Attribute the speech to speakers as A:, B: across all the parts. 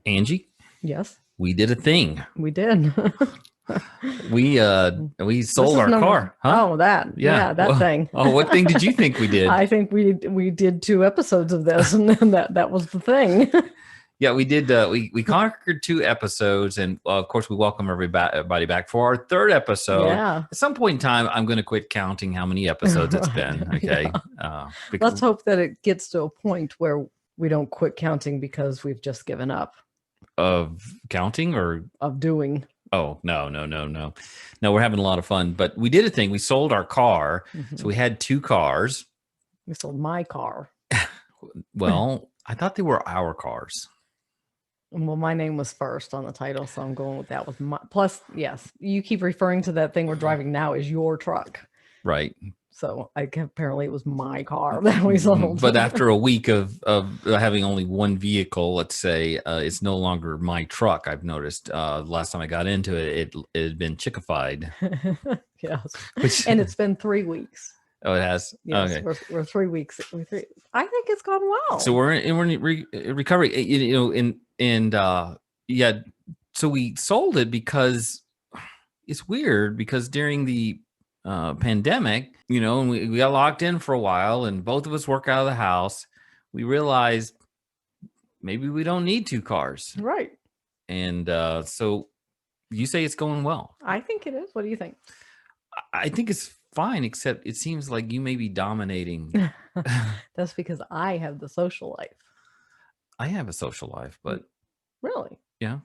A: Angie,
B: Yes,
A: we did a thing.
B: we did.
A: We
B: This
A: sold
B: is
A: our
B: number.
A: car, huh?
B: Oh, that.
A: Yeah.
B: Yeah, that
A: Well,
B: thing.
A: oh, what thing did you think we did?
B: I think we did 2 episodes of this, and then that was the thing.
A: Yeah, we did. We conquered 2 episodes, and of course, we welcome everybody back for our third episode.
B: Yeah.
A: At some point in time, I'm going to quit counting how many episodes it's been. Okay.
B: Yeah.
A: Because
B: Let's hope that it gets to a point where we don't quit counting because we've just given up
A: of counting or
B: of doing.
A: oh no, we're having a lot of fun. But we did a thing. We sold our car, so we had 2 cars.
B: We sold my car.
A: Well, I thought they were our cars.
B: Well, my name was first on the title, so I'm going with that. With my plus, yes, you keep referring to that thing we're driving now as your truck,
A: right?
B: So apparently it was my car that we sold.
A: But after a week of having only one vehicle, let's say, it's no longer my truck. I've noticed last time I got into it, it had been chickified.
B: Yes, and it's been 3 weeks.
A: Oh, it has.
B: Yes,
A: okay,
B: we're 3 weeks. I think it's gone well.
A: So we're in recovery. Yeah. So we sold it because it's weird because during the pandemic, and we got locked in for a while, and both of us work out of the house. We realized maybe we don't need 2 cars,
B: right?
A: And so you say it's going well.
B: I think it is. What do you think?
A: I think it's fine, except it seems like you may be dominating.
B: That's because I have the social life.
A: I have a social life, but
B: really,
A: yeah.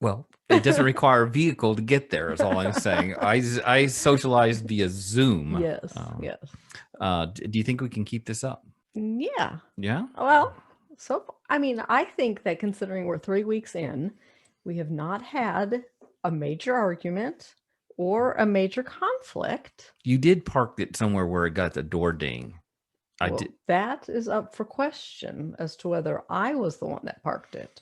A: Well, it doesn't require a vehicle to get there, is all I'm saying. I socialize via Zoom.
B: Yes, yes.
A: Do you think we can keep this up?
B: Yeah.
A: Yeah?
B: Well, I think that considering we're 3 weeks in, we have not had a major argument or a major conflict.
A: You did park it somewhere where it got the door ding.
B: That is up for question as to whether I was the one that parked it,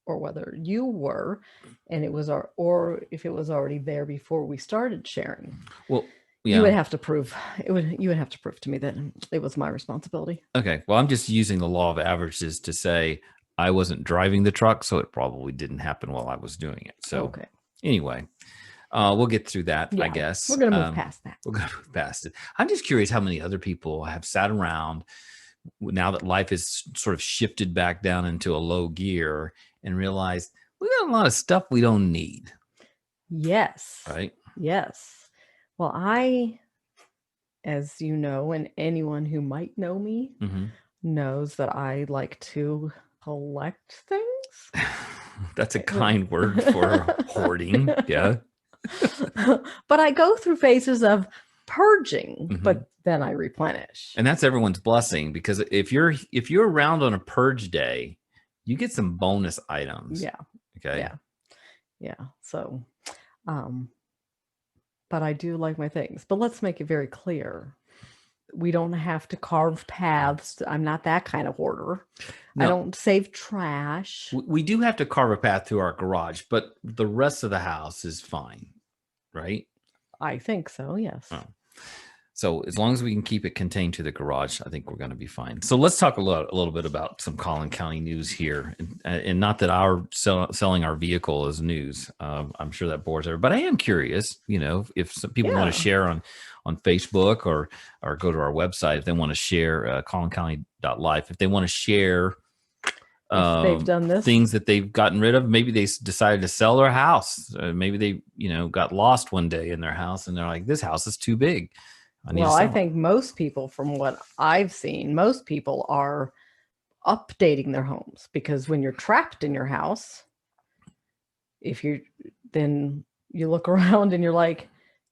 B: or whether you were, and it was or if it was already there before we started sharing.
A: Well, yeah.
B: You would have to prove to me that it was my responsibility.
A: Okay. Well, I'm just using the law of averages to say I wasn't driving the truck, so it probably didn't happen while I was doing it. So
B: okay.
A: Anyway, we'll get through that, I guess.
B: We're going to move past that.
A: We're going to move past it. I'm just curious how many other people have sat around now that life has sort of shifted back down into a low gear and realized we got a lot of stuff we don't need.
B: Yes.
A: Right?
B: Yes. Well, as you know, and anyone who might know me knows that I like to collect things.
A: That's a kind word for hoarding. Yeah.
B: But I go through phases of purging, but then I replenish.
A: And that's everyone's blessing, because if you're around on a purge day, you get some bonus items.
B: Yeah.
A: Okay.
B: Yeah. So, but I do like my things. But let's make it very clear. We don't have to carve paths. I'm not that kind of hoarder. No. I don't save trash.
A: We do have to carve a path through our garage, but the rest of the house is fine, right?
B: I think so, yes.
A: Oh. So as long as we can keep it contained to the garage, I think we're going to be fine. So let's talk a little bit about some Collin County news here. And not that our selling our vehicle is news. I'm sure that bores everybody. But I am curious, if some people want to share on Facebook or go to our website, if they want to share collincounty.life, if they want to share
B: they've done this,
A: things that they've gotten rid of. Maybe they decided to sell their house. Maybe they, got lost one day in their house and they're like, this house is too big.
B: I think most people, from what I've seen, most people are updating their homes, because when you're trapped in your house, then you look around and you're like,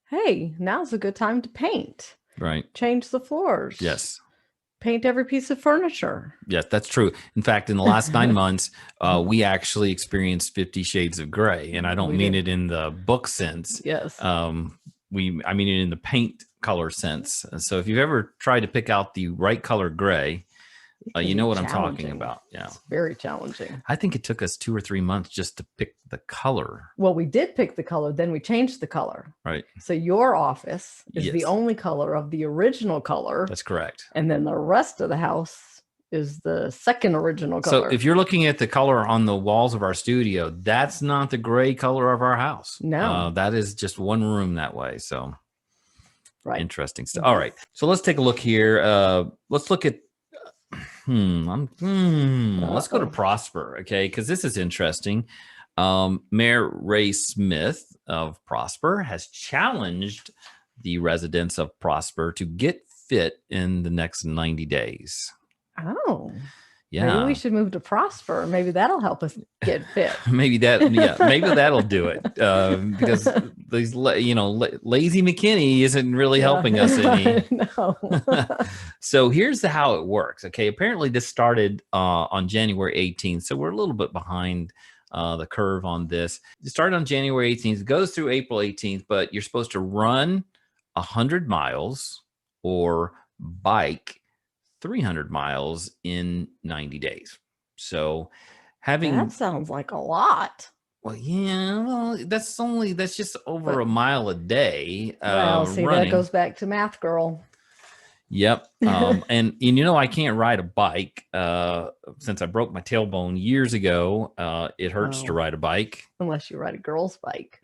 B: hey, now's a good time to paint.
A: Right.
B: Change the floors.
A: Yes.
B: Paint every piece of furniture.
A: Yes, that's true. In fact, in the last 9 months, we actually experienced 50 Shades of Gray. And I don't mean it in the book sense.
B: Yes.
A: I mean it in the paint color sense. So if you've ever tried to pick out the right color gray, you know what I'm talking about. Yeah.
B: It's very challenging.
A: I think it took us 2 or 3 months just to pick the color.
B: Well, we did pick the color, then we changed the color.
A: Right.
B: So your office is the only color of the original color.
A: That's correct.
B: And then the rest of the house is the second original
A: So
B: color.
A: if you're looking at the color on the walls of our studio, that's not the gray color of our house.
B: No.
A: That is just one room that way. So
B: Right.
A: interesting stuff. All right. So let's take a look here. Let's look at, let's go to Prosper. Okay. Because this is interesting. Mayor Ray Smith of Prosper has challenged the residents of Prosper to get fit in the next 90 days.
B: Oh.
A: Yeah.
B: Maybe we should move to Prosper. Maybe that'll help us get fit.
A: maybe that'll do it. Because these, lazy McKinney isn't really helping us any.
B: No.
A: So here's how it works. Okay. Apparently this started on January 18th. So we're a little bit behind the curve on this. It started on January 18th, goes through April 18th, but you're supposed to run 100 miles or bike 300 miles in 90 days. So
B: that sounds like a lot.
A: Well, yeah, well, that's just over a mile a day.
B: Well, see,
A: running.
B: that goes back to math, girl.
A: Yep. And I can't ride a bike since I broke my tailbone years ago. It hurts to ride a bike.
B: Unless you ride a girl's bike.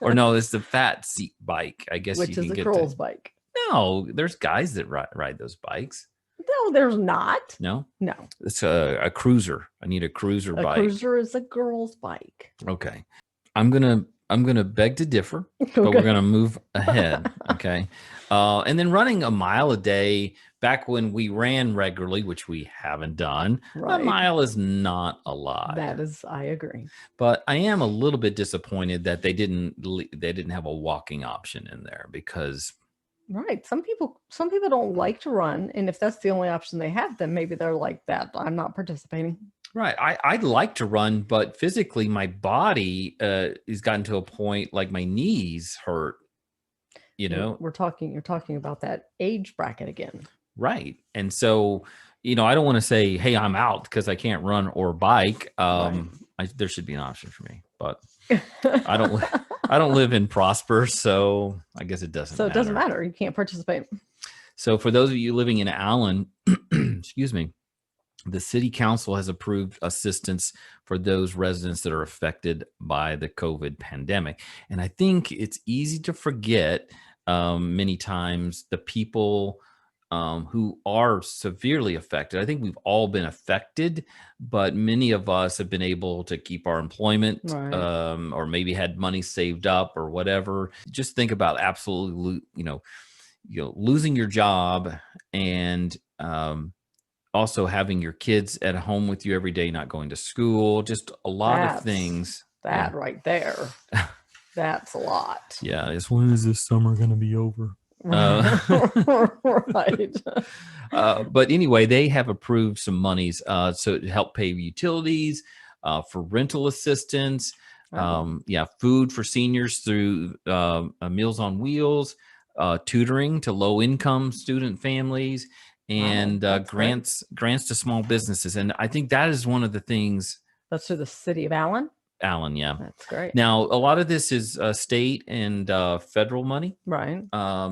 A: Or no, it's the fat seat bike, I guess.
B: Which is a girl's bike.
A: No, there's guys that ride those bikes.
B: No, there's not.
A: No?
B: No.
A: It's a cruiser. I need a cruiser bike.
B: A cruiser is a girl's bike.
A: Okay. I'm gonna beg to differ, but we're gonna move ahead. Okay. And then running a mile a day back when we ran regularly, which we haven't done, a mile is not a lot.
B: I agree.
A: But I am a little bit disappointed that they didn't have a walking option in there because.
B: Right. Some people don't like to run. And if that's the only option they have, then maybe they're like that. I'm not participating.
A: Right. I'd like to run, but physically my body has gotten to a point like my knees hurt,
B: You're talking about that age bracket again.
A: Right. And so, I don't want to say, hey, I'm out because I can't run or bike. There should be an option for me, but I don't live in Prosper, so I guess it doesn't matter.
B: So it doesn't matter. You can't participate.
A: So for those of you living in Allen, excuse me, the city council has approved assistance for those residents that are affected by the COVID pandemic. And I think it's easy to forget many times the people who are severely affected. I think we've all been affected, but many of us have been able to keep our employment, or maybe had money saved up or whatever. Just think about absolutely, losing your job and also having your kids at home with you every day, not going to school, just a lot of things.
B: That right there. That's a lot.
A: Yeah. When is this summer going to be over?
B: Right.
A: But anyway, they have approved some monies so to help pay utilities, for rental assistance, food for seniors through Meals on Wheels, tutoring to low-income student families, and grants to small businesses. And I think that is one of the things.
B: That's to the city of Allen?
A: Allen, yeah.
B: That's great.
A: Now, a lot of this is state and federal money.
B: Right.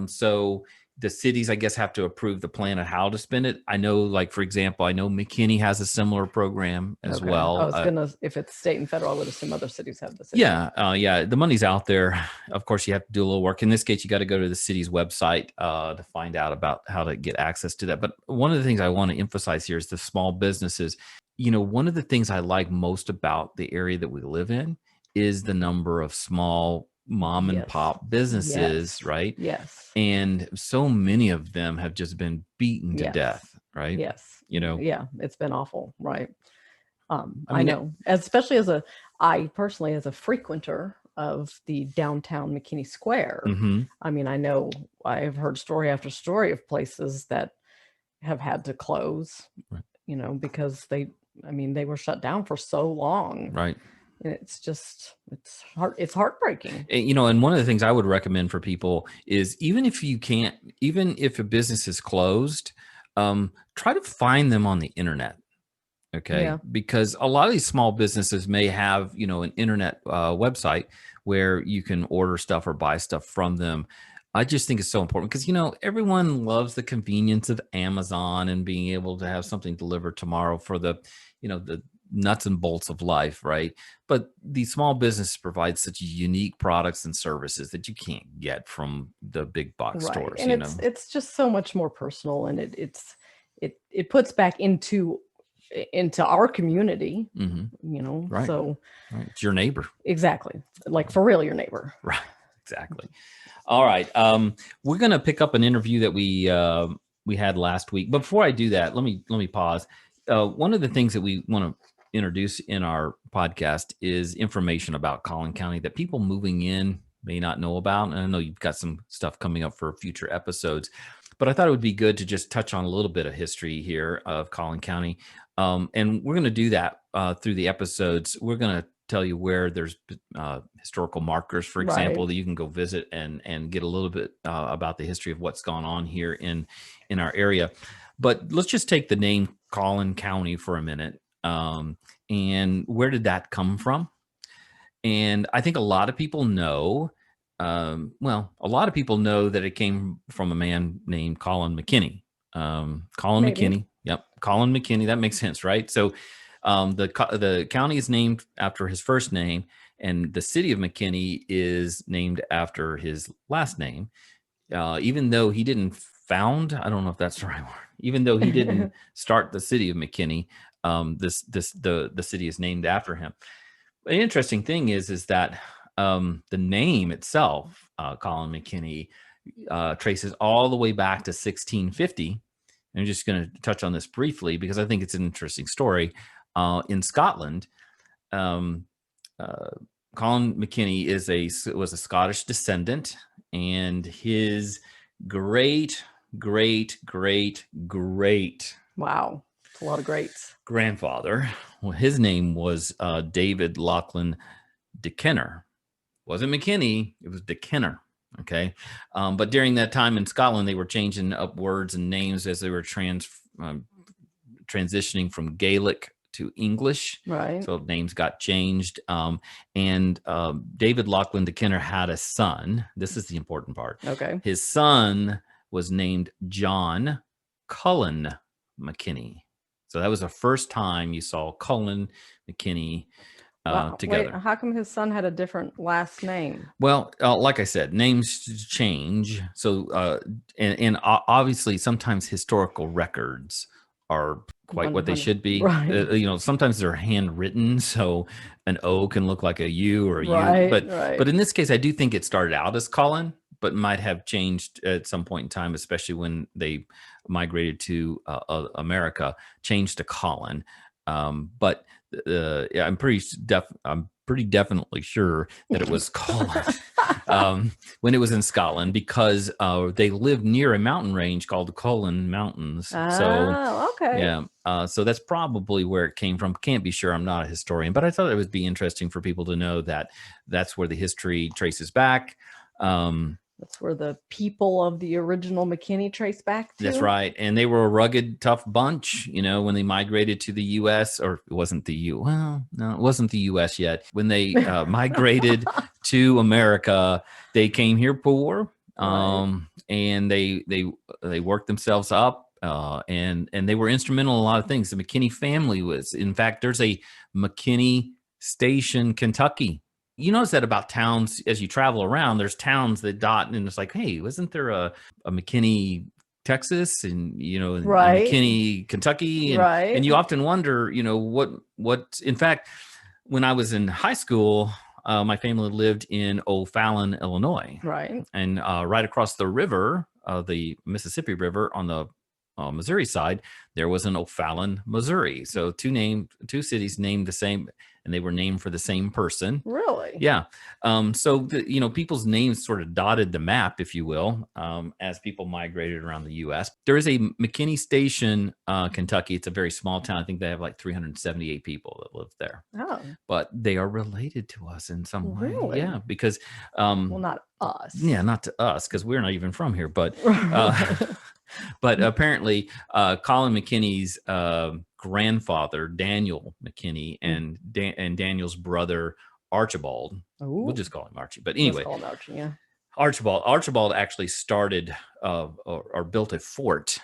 A: So the cities, I guess, have to approve the plan of how to spend it. I know, like, for example, I know McKinney has a similar program as well.
B: If it's state and federal, I would assume other cities have the same.
A: Yeah. The money's out there. Of course, you have to do a little work. In this case, you got to go to the city's website to find out about how to get access to that. But one of the things I want to emphasize here is the small businesses. One of the things I like most about the area that we live in is the number of small mom and pop businesses, right?
B: Yes.
A: And so many of them have just been beaten to death, right?
B: Yes. Yeah, it's been awful, right?
A: I
B: know, especially I personally, as a frequenter of the downtown McKinney Square, I mean, I know I've heard story after story of places that have had to close, because they were shut down for so long.
A: Right.
B: And it's heartbreaking.
A: And one of the things I would recommend for people is even if a business is closed, try to find them on the internet. Okay. Yeah. Because a lot of these small businesses may have, an internet website where you can order stuff or buy stuff from them. I just think it's so important because, everyone loves the convenience of Amazon and being able to have something delivered tomorrow for the nuts and bolts of life, right? But these small businesses provide such unique products and services that you can't get from the big box
B: Right.
A: stores,
B: And it's just so much more personal, and it puts back into our community,
A: Hmm. Right.
B: so
A: Right. It's your neighbor.
B: exactly, like for real, your neighbor.
A: Right. Exactly. All right. We're gonna pick up an interview that we had last week. But before I do that, let me pause. One of the things that we want to introduce in our podcast is information about Collin County that people moving in may not know about. And I know you've got some stuff coming up for future episodes, but I thought it would be good to just touch on a little bit of history here of Collin County. And we're going to do that through the episodes. We're going to tell you where there's historical markers, for example,
B: Right.
A: that you can go visit and get a little bit about the history of what's gone on here in our area. But let's just take the name Collin County for a minute. And where did that come from? And I think a lot of people know. A lot of people know that it came from a man named Collin McKinney. Collin
B: Maybe.
A: McKinney. Yep, Collin McKinney. That makes sense, right? So the county is named after his first name, and the city of McKinney is named after his last name. Even though he didn't found, I don't know if that's the right word. Even though he didn't start the city of McKinney, the city is named after him. An interesting thing is that the name itself, Collin McKinney, traces all the way back to 1650. I'm just going to touch on this briefly because I think it's an interesting story. In Scotland, um, Collin McKinney was a Scottish descendant, and his great
B: Wow, it's a lot of greats.
A: grandfather, well, his name was David Lachlan de Kenner. Wasn't McKinney, it was de Kenner. Okay. But during that time in Scotland, they were changing up words and names as they were transitioning from Gaelic to English.
B: Right.
A: So names got changed. And David Lachlan de Kenner had a son. This is the important part.
B: Okay.
A: His son was named John Collin McKinney. So that was the first time you saw Collin McKinney
B: Wow.
A: together.
B: Wait, how come his son had a different last name?
A: Well, like I said, names change. So, and obviously, sometimes historical records are quite what they should be.
B: Right.
A: Sometimes they're handwritten, so an O can look like a U or a U.
B: Right.
A: But in this case, I do think it started out as Collin, but might have changed at some point in time, especially when they migrated to America, changed to Collin. But yeah, I'm pretty definitely sure that it was Collin when it was in Scotland because they lived near a mountain range called the Collin Mountains. So
B: okay.
A: yeah, so that's probably where it came from. Can't be sure. I'm not a historian, but I thought it would be interesting for people to know that that's where the history traces back.
B: That's where the people of the original McKinney trace back to.
A: That's right. And they were a rugged, tough bunch, when they migrated to the U.S. Or it wasn't the U. Well, no, it wasn't the U.S. yet. When they migrated to America, they came here poor, and they worked themselves up, and they were instrumental in a lot of things. The McKinney family was. In fact, there's a McKinney Station, Kentucky. You notice that about towns as you travel around, there's towns that dot, and it's like, hey, wasn't there a McKinney, Texas, and McKinney, Kentucky, and you often wonder, what. In fact, when I was in high school, my family lived in O'Fallon, Illinois,
B: right,
A: and right across the river, the Mississippi River on the Missouri side, there was an O'Fallon, Missouri. So two cities named the same, and they were named for the same person.
B: Really?
A: Yeah. So people's names sort of dotted the map, if you will, as people migrated around the U.S. There is a McKinney Station, Kentucky. It's a very small town. I think they have like 378 people that live there.
B: Oh.
A: But they are related to us in some way.
B: Really?
A: Yeah, because
B: well, not us.
A: Yeah, not to us because we're not even from here. But but apparently, Collin McKinney's grandfather, Daniel McKinney, and Daniel's brother, Archibald.
B: Ooh.
A: We'll just call him Archie. But anyway,
B: Let's call him Archie, yeah.
A: Archibald actually started or built a fort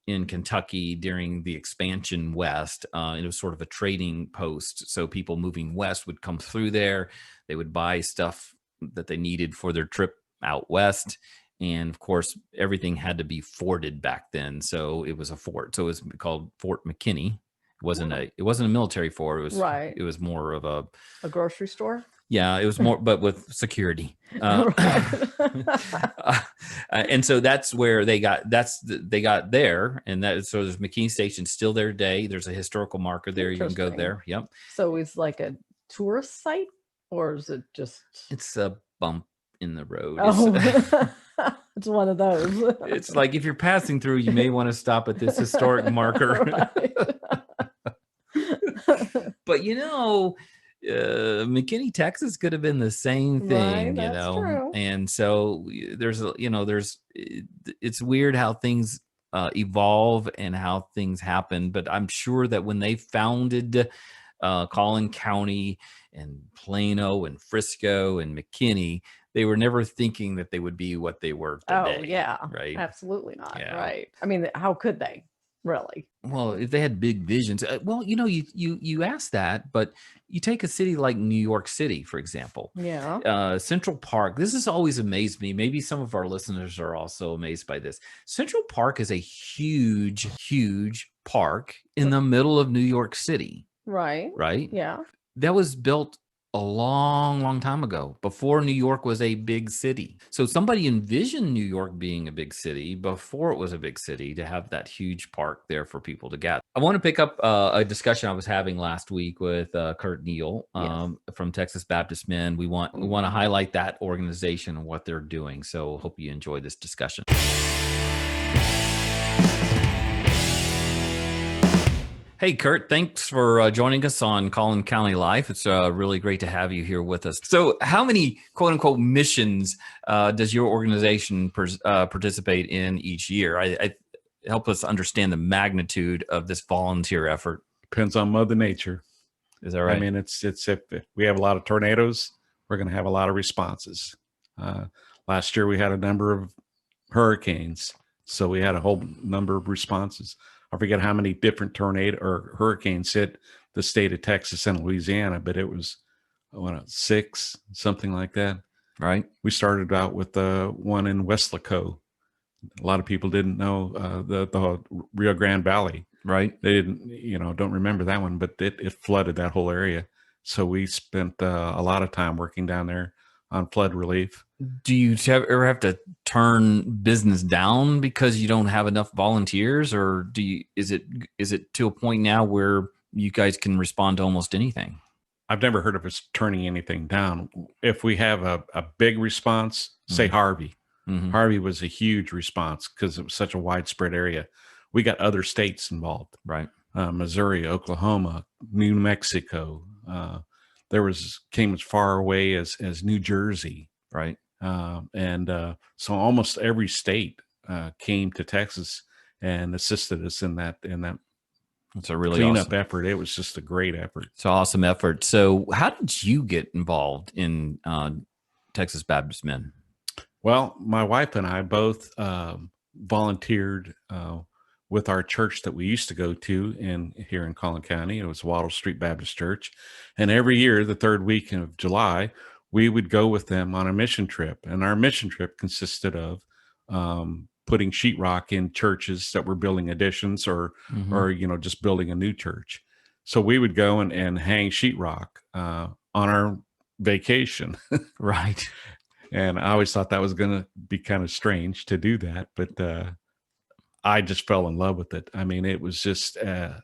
A: in Kentucky during the expansion west. It was sort of a trading post. So people moving west would come through there. They would buy stuff that they needed for their trip out west. And of course, everything had to be forted back then. So it was a fort. So it was called Fort McKinney. It wasn't a military fort. It was more of
B: a grocery store.
A: Yeah, it was more, but with security. And so that's where they got there. And so there's McKinney Station still there today. There's a historical marker there. You can go there. Yep.
B: So it's like a tourist site, or is it just?
A: It's a bump in the road.
B: Oh. It's one of those.
A: It's like if you're passing through, you may want to stop at this historic marker. But McKinney, Texas could have been the same thing,
B: that's true.
A: And so it's weird how things evolve and how things happen. But I'm sure that when they founded Collin County and Plano and Frisco and McKinney, they were never thinking that they would be what they were today.
B: Oh, yeah.
A: Right.
B: Absolutely not. Yeah. Right. I mean, how could they? Really?
A: Well, if they had big visions, you ask that, but you take a city like New York City, for example.
B: Yeah.
A: Central Park. This has always amazed me. Maybe some of our listeners are also amazed by this. Central Park is a huge, huge park in the middle of New York City.
B: Right.
A: Right.
B: Yeah.
A: That was built a long, long time ago, before New York was a big city. So somebody envisioned New York being a big city before it was a big city, to have that huge park there for people to gather. I want to pick up a discussion I was having last week with Curt Neal from Texas Baptist Men. We want to highlight that organization and what they're doing. So hope you enjoy this discussion. Hey, Curt, thanks for joining us on Collin County Life. It's really great to have you here with us. So how many quote unquote missions does your organization participate in each year? I help us understand the magnitude of this volunteer effort.
C: Depends on Mother Nature.
A: Is that right?
C: I mean, it's if we have a lot of tornadoes, we're going to have a lot of responses. Last year we had a number of hurricanes, so we had a whole number of responses. I forget how many different tornado or hurricanes hit the state of Texas and Louisiana, but it was 6, something like that.
A: Right.
C: We started out with the one in Weslaco. A lot of people didn't know the Rio Grande Valley.
A: Right.
C: They didn't, don't remember that one, but it flooded that whole area. So we spent a lot of time working down there on flood relief.
A: Do you ever have to turn business down because you don't have enough volunteers, or is it to a point now where you guys can respond to almost anything?
C: I've never heard of us turning anything down. If we have a big response, say Harvey. Mm-hmm. Harvey was a huge response because it was such a widespread area. We got other states involved.
A: Right.
C: Missouri, Oklahoma, New Mexico. Came as far away as New Jersey.
A: Right.
C: So almost every state came to Texas and assisted us in that
A: it's a really
C: cleanup
A: awesome
C: effort. It was just a great effort.
A: It's an awesome effort. So how did you get involved in Texas Baptist Men?
C: Well, my wife and I both volunteered with our church that we used to go to here in Collin County. It was Wattle Street Baptist Church. And every year, the third week of July, we would go with them on a mission trip. And our mission trip consisted of putting sheetrock in churches that were building additions or just building a new church. So we would go and hang sheetrock on our vacation.
A: Right.
C: And I always thought that was going to be kind of strange to do that. But I just fell in love with it. I mean, it was just the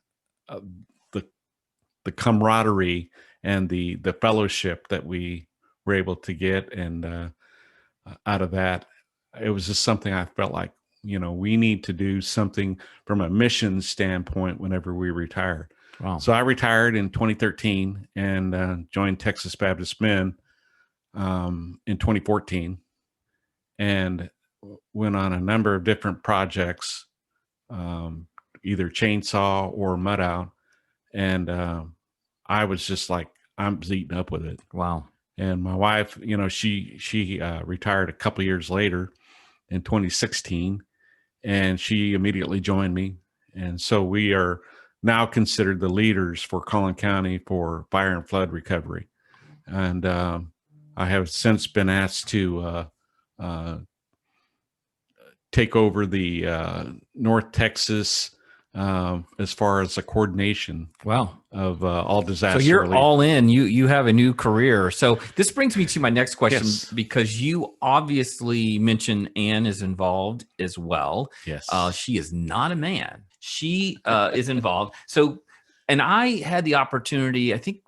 C: camaraderie and the fellowship that we were able to get. And out of that, it was just something I felt like, we need to do something from a mission standpoint whenever we retire.
A: Wow.
C: So I retired in 2013 and joined Texas Baptist Men in 2014 and went on a number of different projects, either chainsaw or mud out. And I was just like, I'm eating up with it.
A: Wow.
C: And my wife, she retired a couple years later in 2016, and she immediately joined me. And so we are now considered the leaders for Collin County for fire and flood recovery. And I have since been asked to take over the North Texas as far as the coordination
A: Wow.
C: of all disaster
A: So you're
C: relief.
A: all in. You have a new career. So this brings me to my next question,
C: Yes.
A: because you obviously mentioned Ann is involved as well.
C: Yes.
A: She is not a man. She is involved. So, and I had the opportunity, I think,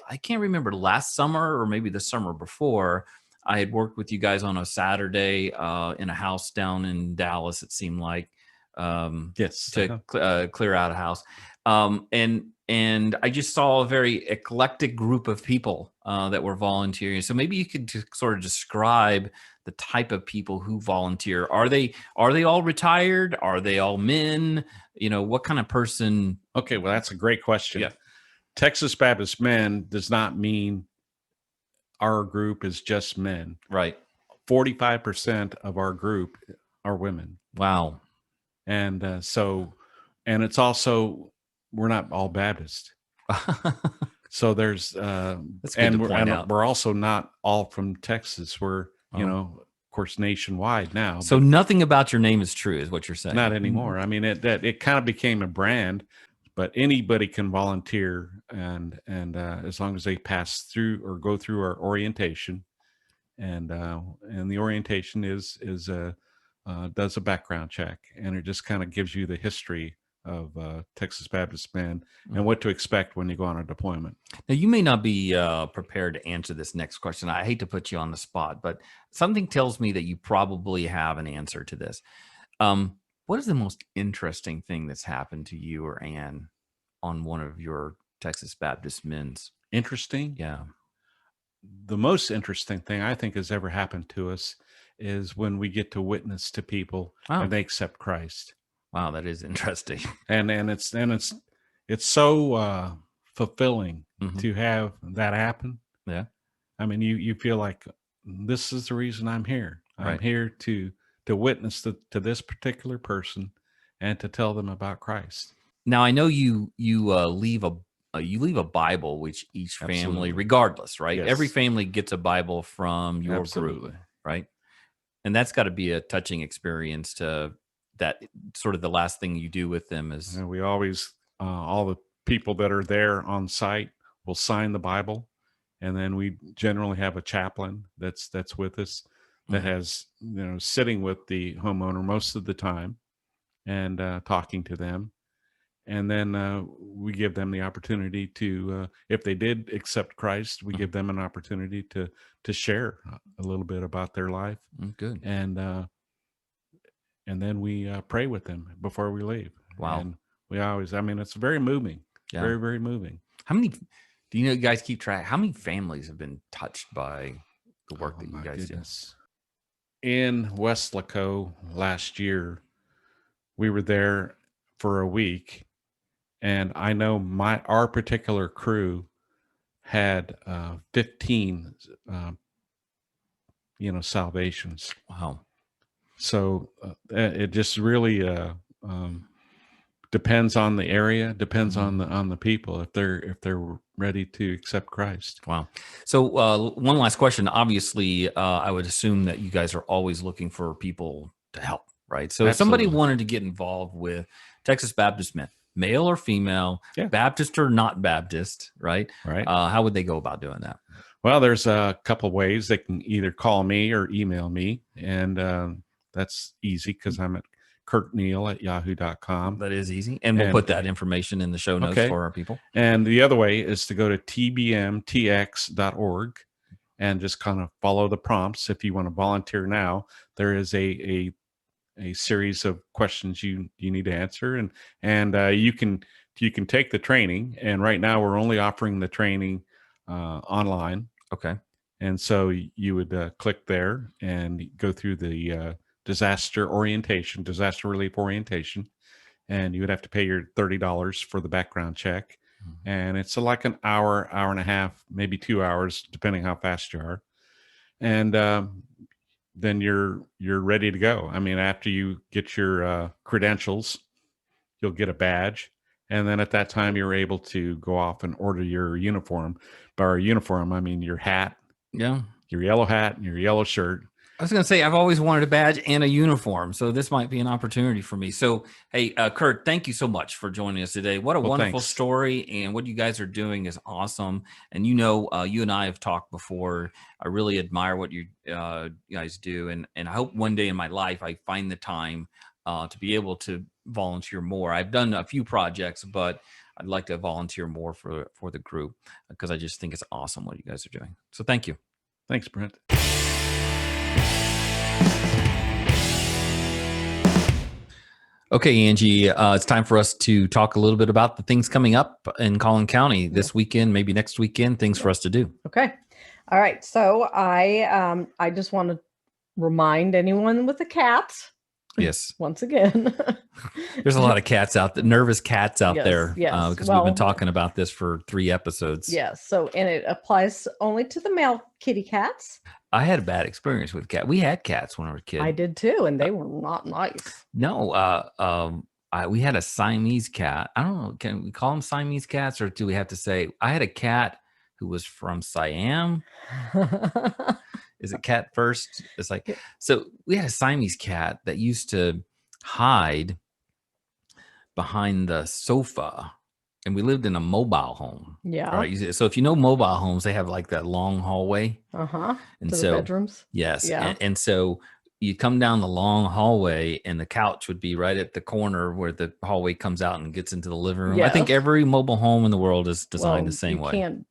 A: I can't remember, last summer or maybe the summer before, I had worked with you guys on a Saturday in a house down in Dallas, it seemed like,
C: Yes.
A: to clear out a house. And I just saw a very eclectic group of people that were volunteering. So maybe you could just sort of describe the type of people who volunteer. Are they all retired? Are they all men? What kind of person?
C: Okay, well, that's a great question.
A: Yeah.
C: Texas Baptist Men does not mean our group is just men.
A: Right.
C: 45% of our group are women.
A: Wow.
C: And and it's also, we're not all Baptist. So there's,
A: That's good to point out.
C: we're also not all from Texas. We're, of course, nationwide now.
A: So nothing about your name is true, is what you're saying?
C: Not anymore. I mean, it kind of became a brand, but anybody can volunteer, and as long as they pass through or go through our orientation, and the orientation does a background check, and it just kind of gives you the history of Texas Baptist Men and what to expect when you go on a deployment.
A: Now, you may not be prepared to answer this next question. I hate to put you on the spot, but something tells me that you probably have an answer to this. What is the most interesting thing that's happened to you or Ann on one of your Texas Baptist Men's?
C: Interesting?
A: Yeah.
C: The most interesting thing I think has ever happened to us is when we get to witness to people and they accept Christ.
A: Wow, that is interesting.
C: And it's so fulfilling to have that happen.
A: Yeah.
C: I mean, you feel like, this is the reason I'm here. I'm here to witness to this particular person and to tell them about Christ.
A: Now, I know you leave a Bible, which each family,
C: Absolutely.
A: regardless, right?
C: Yes.
A: Every family gets a Bible from your
C: Absolutely.
A: group, right? And that's got to be a touching experience. To that, sort of the last thing you do with them is,
C: And we always, all the people that are there on site will sign the Bible, and then we generally have a chaplain that's with us that has, sitting with the homeowner most of the time and talking to them. And then we give them the opportunity to, if they did accept Christ, we give them an opportunity to share a little bit about their life.
A: Good.
C: And then we pray with them before we leave.
A: Wow.
C: And we always, it's very moving.
A: Yeah.
C: Very, very moving.
A: How many, do you guys keep track? How many families have been touched by the work that you guys do?
C: In Westlaco last year, we were there for a week, and I know our particular crew had 15 salvations.
A: Wow.
C: So it just really depends on the area, depends on the people, if they're ready to accept Christ.
A: Wow. So one last question. Obviously, I would assume that you guys are always looking for people to help, right? So if somebody wanted to get involved with Texas Baptist Men, male or female, Baptist or not Baptist, right?
C: Right.
A: How would they go about doing that?
C: Well, there's a couple ways. They can either call me or email me, and that's easy because I'm at Curt Neal at yahoo.com.
A: That is easy. And we'll put that information in the show notes for our people.
C: And the other way is to go to tbmtx.org and just kind of follow the prompts. If you want to volunteer now, there is a series of questions you need to answer, and you can take the training. And right now we're only offering the training online.
A: Okay.
C: And so you would click there and go through the disaster relief orientation, and you would have to pay your $30 for the background check. and it's like an hour, hour and a half, maybe 2 hours, depending how fast you are. And then you're ready to go. I mean, after you get your credentials, you'll get a badge, and then at that time you're able to go off and order your uniform. By our uniform, I mean your hat,
A: Yeah.
C: your yellow hat, and your yellow shirt.
A: I was going to say, I've always wanted a badge and a uniform, so this might be an opportunity for me. So, hey, Curt, thank you so much for joining us today. What a wonderful
C: Thanks.
A: story, and what you guys are doing is awesome. And you and I have talked before. I really admire what you guys do, and I hope one day in my life I find the time to be able to volunteer more. I've done a few projects, but I'd like to volunteer more for the group, because I just think it's awesome what you guys are doing. So, thank you.
C: Thanks, Brent.
A: Okay, Angie, it's time for us to talk a little bit about the things coming up in Collin County this weekend, maybe next weekend, things for us to do.
B: Okay. All right. So I just want to remind anyone with a cat,
A: Yes.
B: once again.
A: There's a lot of cats out there, nervous cats out
B: Yes,
A: there,
B: yes.
A: because we've been talking about this for 3 episodes.
B: Yes. So, and it applies only to the male kitty cats.
A: I had a bad experience with cat. We had cats when I was a kid.
B: I did too, and they were not nice.
A: No, we had a Siamese cat. I don't know. Can we call them Siamese cats, or do we have to say I had a cat who was from Siam? Is it cat first? It's like, so we had a Siamese cat that used to hide behind the sofa, and we lived in a mobile home.
B: Yeah.
A: Right. So if you know mobile homes, they have like that long hallway. And
B: to
A: so
B: the bedrooms.
A: yes.
B: Yeah.
A: And so you come down the long hallway, and the couch would be right at the corner where the hallway comes out and gets into the living room. I think
B: Yes.
A: every mobile home in the world is designed
B: Well,
A: the same way.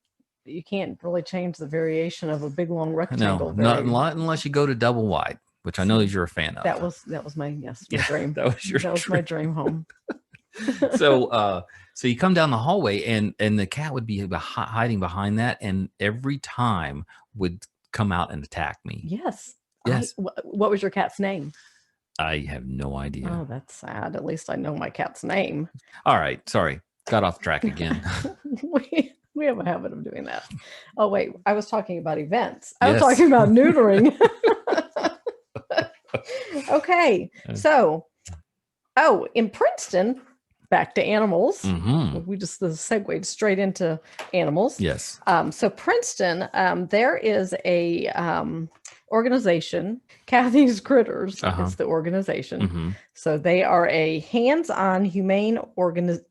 B: You can't really change the variation of a big long rectangle.
A: No, not unless you go to double wide, which I know you're a fan of.
B: That was my dream.
A: That was your
B: That was my dream home.
A: So so you come down the hallway, and the cat would be hiding behind that, and every time would come out and attack me.
B: Yes.
A: Yes.
B: What was your cat's name?
A: I have no idea.
B: Oh, that's sad. At least I know my cat's name.
A: All right, sorry, got off track again.
B: We have a habit of doing that. Oh, wait, I was talking about events. I was
A: Yes.
B: talking about neutering. Okay. So, in Princeton, back to animals. We just segued straight into animals.
A: Yes.
B: So Princeton, there is a organization, Cathy's Critters is the organization. So they are a hands-on humane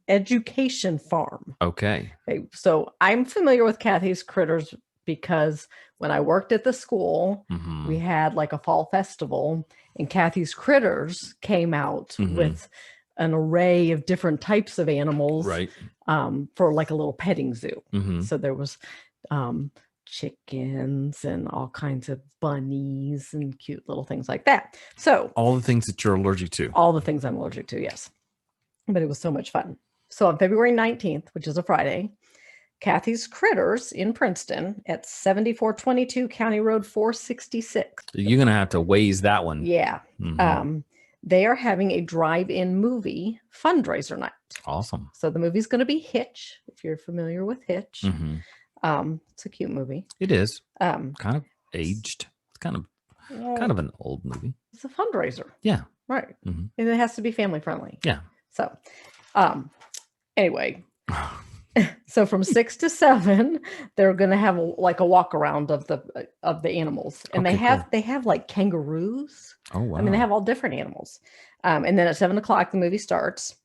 B: education farm.
A: Okay.
B: So I'm familiar with Cathy's Critters because when I worked at the school, we had like a fall festival, and Cathy's Critters came out with an array of different types of animals,
A: Right.
B: For like a little petting zoo.
A: Mm-hmm.
B: So there was chickens and all kinds of bunnies and cute little things like that. So
A: All the things that you're allergic to.
B: all the things I'm allergic to, yes. But it was so much fun. So on February 19th, which is a Friday, Cathy's Critters in Princeton at 7422 County Road 466.
A: You're going to have to waze that one.
B: Yeah. They are having a drive-in movie fundraiser night.
A: Awesome.
B: So the movie's going to be Hitch, if you're familiar with Hitch. It's a cute movie.
A: It is
B: Um,
A: kind of aged. It's kind of an old movie.
B: It's a fundraiser.
A: Yeah.
B: Right. And it has to be family friendly.
A: Yeah.
B: So, anyway, so from 6 to 7, they're going to have like a walk around of the animals, and
A: Okay,
B: they have like kangaroos.
A: Oh wow.
B: I mean, they have all different animals. And then at 7 o'clock, the movie starts.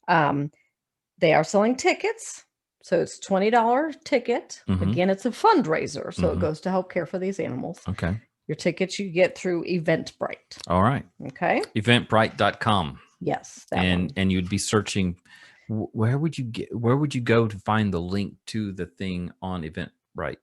B: They are selling tickets. So it's $20 ticket. Again, it's a fundraiser. So it goes to help care for these animals.
A: Okay.
B: Your tickets you get through Eventbrite.
A: All right.
B: Okay.
A: Eventbrite.com.
B: Yes. That one.
A: And you'd be searching. Where would you go to find the link to the thing on Eventbrite?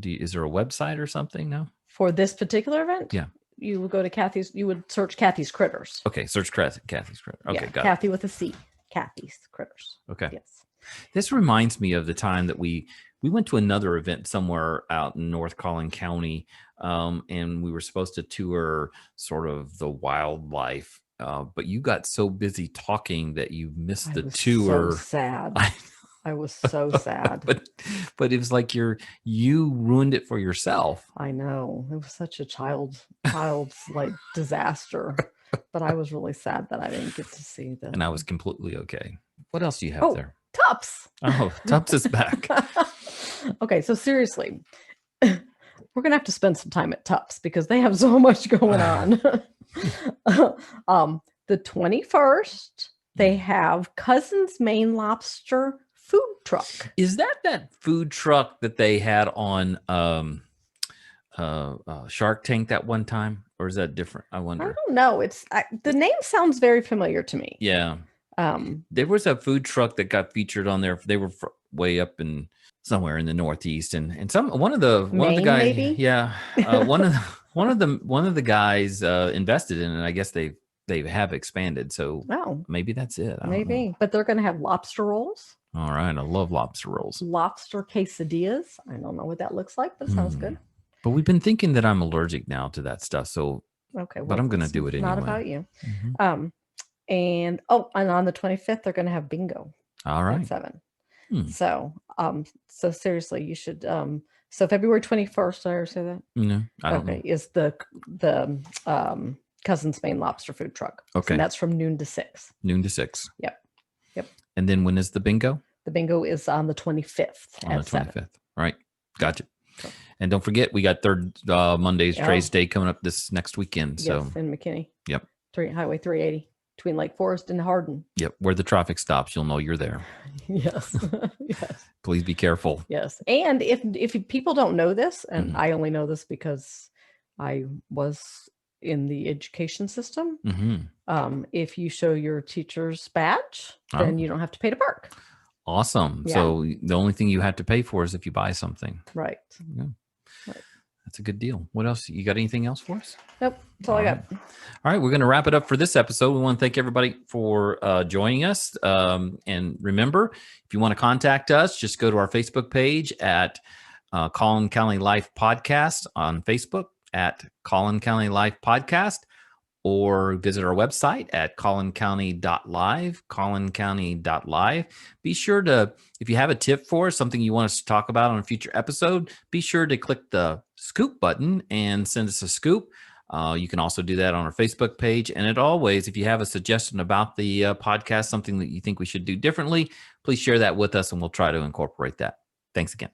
A: Is there a website or something? No.
B: For this particular event?
A: Yeah.
B: You would go to Cathy's, you would search Cathy's Critters.
A: Okay. Search Cathy's Critters. Okay.
B: Yeah,
A: Got
B: Cathy with a C. Cathy's Critters.
A: it. Okay.
B: Yes.
A: This reminds me of the time that we went to another event somewhere out in North Collin County, and we were supposed to tour sort of the wildlife, but you got so busy talking that you missed the tour.
B: So sad. I was so sad.
A: but it was like you ruined it for yourself.
B: I know. It was such a child's like disaster. But I was really sad that I didn't get to see the.
A: And I was completely okay. What else do you have there?
B: Tups.
A: Oh, Tups is back.
B: Okay, so seriously, we're gonna have to spend some time at Tups because they have so much going on. The 21st, they have Cousin's Maine Lobster food truck.
A: Is that food truck that they had on Shark Tank that one time, or is that different? I
B: I
A: wonder.
B: don't know. The name sounds very familiar to me.
A: Yeah. There was a food truck that got featured on there. They were way up in somewhere in the Northeast, and one of the guys,
B: maybe?
A: yeah, one of the guys invested in it. I guess they have expanded, so maybe that's it. I don't know.
B: But they're going to have lobster rolls.
A: All right, I love lobster rolls.
B: Lobster quesadillas. I don't know what that looks like, but it sounds good.
A: But we've been thinking that I'm allergic now to that stuff, so
B: okay.
A: But I'm going to do it anyway.
B: Not about you. And on the 25th, they're going to have bingo.
A: All right.
B: At 7. So seriously, you should. So February 21st, did I ever say that?
A: No, I don't know.
B: Is the Cousin's Maine Lobster food truck.
A: Okay.
B: And that's from noon to 6.
A: Noon to 6.
B: Yep.
A: And then when is the bingo?
B: The bingo is on the 25th
A: On the 25th.
B: 7.
A: All right. Gotcha. Okay. And don't forget, we got Third Monday's Trace Day coming up this next weekend. So
B: yes, in McKinney.
A: Yep.
B: Highway 380 between Lake Forest and Hardin.
A: Yep. Where the traffic stops, you'll know you're there.
B: Yes. Yes.
A: Please be careful.
B: Yes. And if people don't know this, and I only know this because I was in the education system, if you show your teacher's badge, then you don't have to pay to park.
A: Awesome. Yeah. So the only thing you have to pay for is if you buy something.
B: Right.
A: Yeah. Right. That's a good deal. What else? You got anything else for us?
B: Nope. That's all I got.
A: All right. We're going to wrap it up for this episode. We want to thank everybody for joining us. And remember, if you want to contact us, just go to our Facebook page at Collin County Life Podcast on Facebook at Collin County Life Podcast, or visit our website at collincounty.live, collincounty.live. Be sure to, if you have a tip for us, something you want us to talk about on a future episode, be sure to click the scoop button and send us a scoop. You can also do that on our Facebook page. And as always, if you have a suggestion about the podcast, something that you think we should do differently, please share that with us and we'll try to incorporate that. Thanks again.